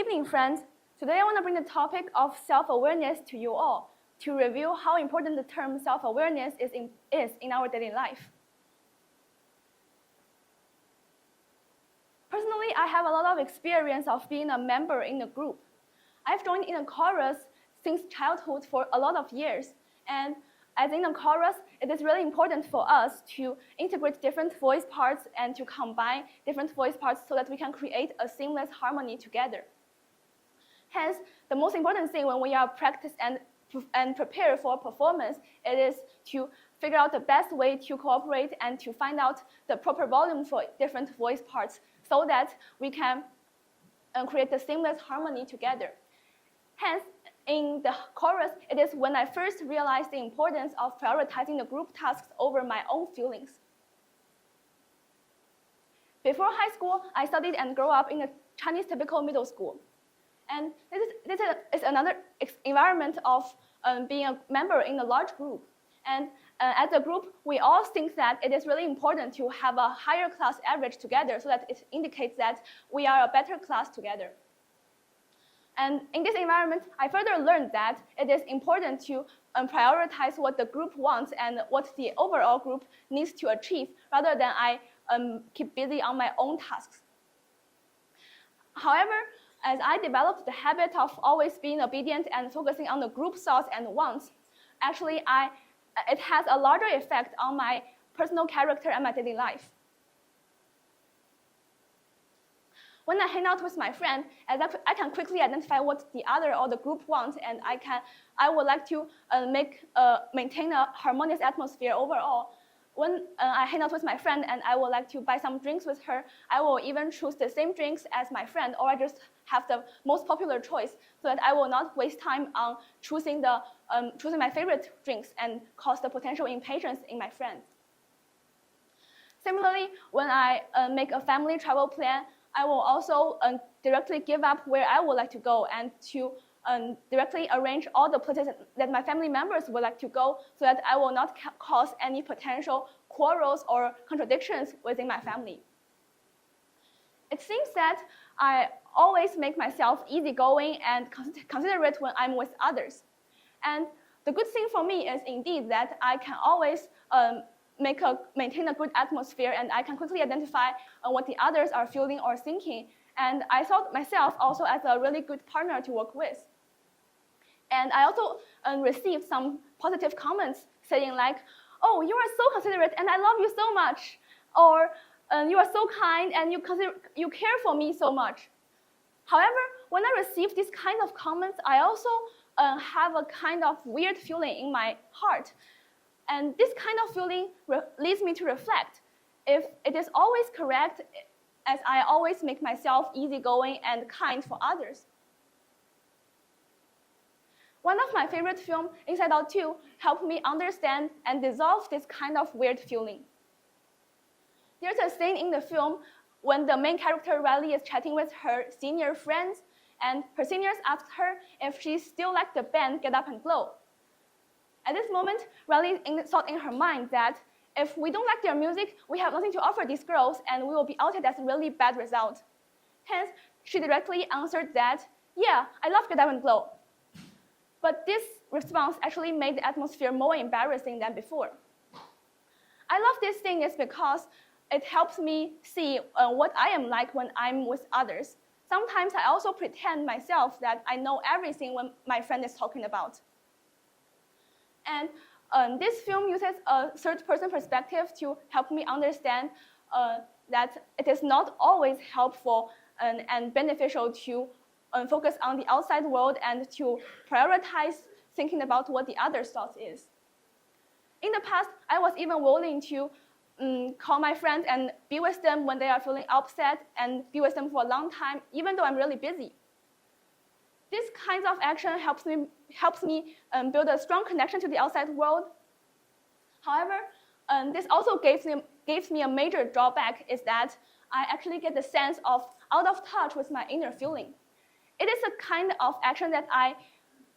Good evening, friends. Today I want to bring the topic of self-awareness to you all to review how important the term self-awareness is in our daily life. Personally, I have a lot of experience of being a member in a group. I've joined in a chorus since childhood for a lot of years, and as in a chorus, it is really important for us to integrate different voice parts and to combine different voice parts so that we can create a seamless harmony together. Hence, the most important thing when we are practice and prepare for a performance, it is to figure out the best way to cooperate and to find out the proper volume for different voice parts so that we can create the seamless harmony together. Hence, in the chorus, it is when I first realized the importance of prioritizing the group tasks over my own feelings. Before high school, I studied and grew up in a Chinese typical middle school. And this is another environment of being a member in a large group. And as a group, we all think that it is really important to have a higher class average together so that it indicates that we are a better class together. And in this environment, I further learned that it is important to prioritize what the group wants and what the overall group needs to achieve rather than I keep busy on my own tasks. However, as I developed the habit of always being obedient and focusing on the group thoughts and wants, actually it has a larger effect on my personal character and my daily life. When I hang out with my friend, I can quickly identify what the other or the group wants, and I would like to maintain a harmonious atmosphere overall. When I hang out with my friend and I would like to buy some drinks with her, I will even choose the same drinks as my friend, or I just have the most popular choice so that I will not waste time on choosing my favorite drinks and cause the potential impatience in my friends. Similarly, when I make a family travel plan, I will also directly give up where I would like to go and to directly arrange all the places that my family members would like to go so that I will not cause any potential quarrels or contradictions within my family. It seems that I always make myself easygoing and considerate when I'm with others. And the good thing for me is indeed that I can always maintain a good atmosphere and I can quickly identify what the others are feeling or thinking. And I thought myself also as a really good partner to work with. And I also received some positive comments saying like, oh, you are so considerate and I love you so much. Or you are so kind and you care for me so much. However, when I receive these kind of comments, I also have a kind of weird feeling in my heart. And this kind of feeling leads me to reflect if it is always correct as I always make myself easygoing and kind for others. One of my favorite films, Inside Out 2, helped me understand and dissolve this kind of weird feeling. There's a scene in the film when the main character Riley is chatting with her senior friends, and her seniors asked her if she still liked the band Get Up and Glow. At this moment, Riley thought in her mind that if we don't like their music, we have nothing to offer these girls and we will be outed as a really bad result. Hence, she directly answered that, yeah, I love Get Up and Glow. But this response actually made the atmosphere more embarrassing than before. I love this thing is because it helps me see what I am like when I'm with others. Sometimes I also pretend myself that I know everything when my friend is talking about. And this film uses a third-person perspective to help me understand that it is not always helpful and beneficial to focus on the outside world and to prioritize thinking about what the other thoughts is. In the past, I was even willing to call my friends and be with them when they are feeling upset and be with them for a long time, even though I'm really busy. This kind of action helps me build a strong connection to the outside world. However, this also gives me a major drawback is that I actually get the sense of out of touch with my inner feeling. It is a kind of action that I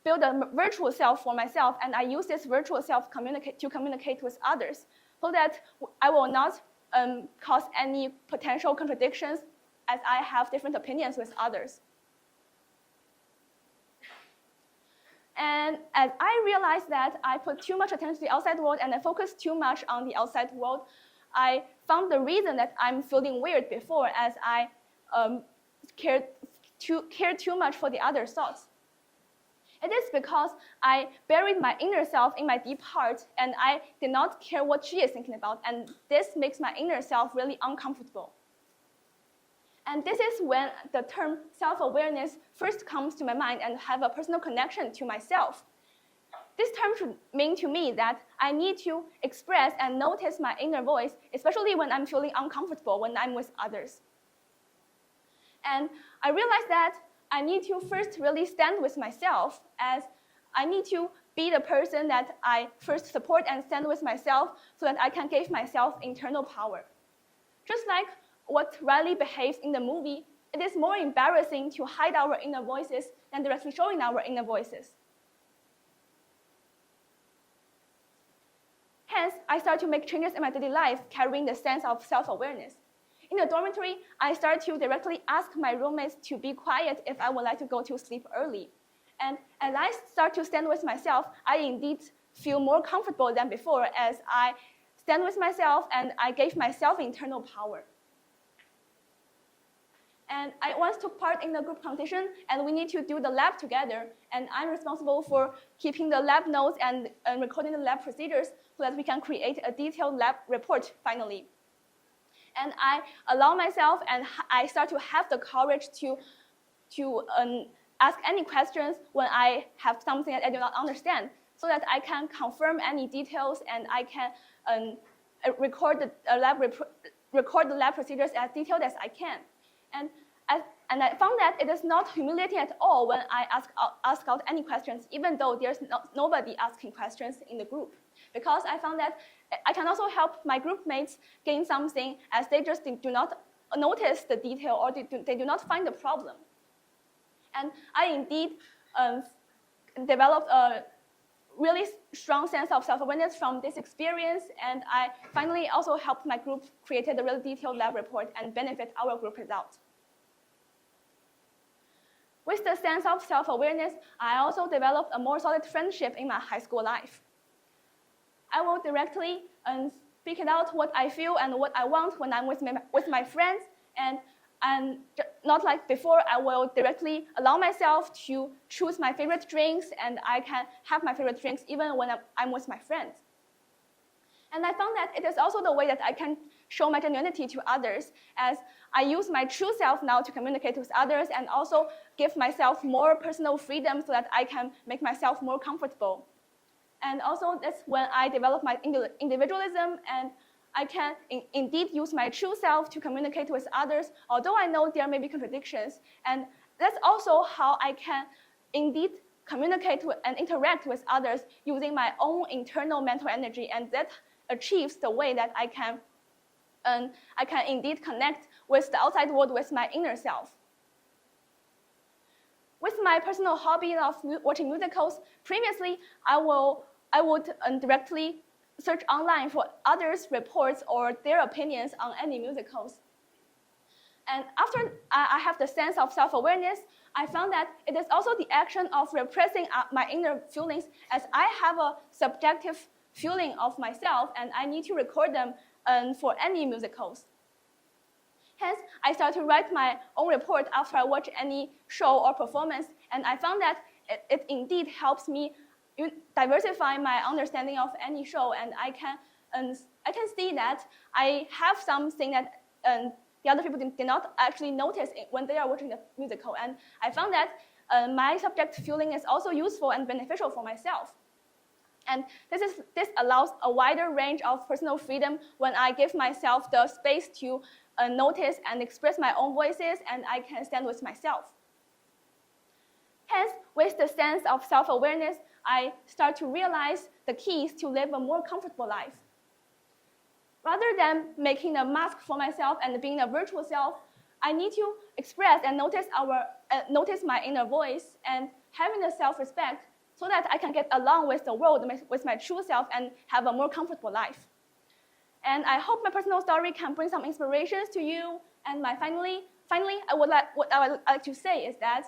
build a virtual self for myself, and I use this virtual self to communicate with others so that I will not cause any potential contradictions as I have different opinions with others. And as I realized that I put too much attention to the outside world and I focused too much on the outside world, I found the reason that I'm feeling weird before, as I cared too much for the other thoughts. It is because I buried my inner self in my deep heart, and I did not care what she is thinking about, and this makes my inner self really uncomfortable. And this is when the term self-awareness first comes to my mind and have a personal connection to myself. This term should mean to me that I need to express and notice my inner voice, especially when I'm feeling uncomfortable when I'm with others. And I realized that I need to first really stand with myself, as I need to be the person that I first support and stand with myself so that I can give myself internal power. Just like what Riley behaves in the movie, it is more embarrassing to hide our inner voices than directly showing our inner voices. Hence, I start to make changes in my daily life, carrying the sense of self-awareness. In the dormitory, I start to directly ask my roommates to be quiet if I would like to go to sleep early. And as I start to stand with myself, I indeed feel more comfortable than before, as I stand with myself and I gave myself internal power. And I once took part in the group competition, and we need to do the lab together. And I'm responsible for keeping the lab notes and recording the lab procedures so that we can create a detailed lab report finally. And I allow myself, and I start to have the courage to ask any questions when I have something that I do not understand, so that I can confirm any details and I can record the lab procedures as detailed as I can. And I found that it is not humiliating at all when I ask out any questions, even though there's nobody asking questions in the group. Because I found that I can also help my group mates gain something, as they just do not notice the detail or they do not find the problem. And I indeed developed a really strong sense of self-awareness from this experience, and I finally also helped my group create a really detailed lab report and benefit our group results. With the sense of self-awareness, I also developed a more solid friendship in my high school life. I will directly speak it out what I feel and what I want when I'm with my friends, and not like before, I will directly allow myself to choose my favorite drinks, and I can have my favorite drinks even when I'm with my friends. And I found that it is also the way that I can show my genuinity to others, as I use my true self now to communicate with others and also give myself more personal freedom so that I can make myself more comfortable. And also that's when I develop my individualism, and I can indeed use my true self to communicate with others, although I know there may be contradictions. And that's also how I can indeed communicate and interact with others using my own internal mental energy, and that achieves the way that I can indeed connect with the outside world with my inner self. With my personal hobby of watching musicals, previously I would directly search online for others' reports or their opinions on any musicals. And after I have the sense of self-awareness, I found that it is also the action of repressing my inner feelings, as I have a subjective feeling of myself and I need to record them for any musicals. Hence, I started to write my own report after I watch any show or performance, and I found that it indeed helps me diversify my understanding of any show, and I can see that I have something that the other people did not actually notice when they are watching the musical. And I found that my subject feeling is also useful and beneficial for myself. And this allows a wider range of personal freedom when I give myself the space to notice and express my own voices, and I can stand with myself. Hence, with the sense of self-awareness, I start to realize the keys to live a more comfortable life. Rather than making a mask for myself and being a virtual self, I need to express and notice my inner voice and having the self-respect so that I can get along with the world, with my true self, and have a more comfortable life. And I hope my personal story can bring some inspirations to you. And finally, what I would like to say is that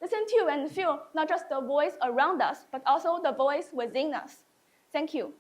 listen to and feel not just the voice around us, but also the voice within us. Thank you.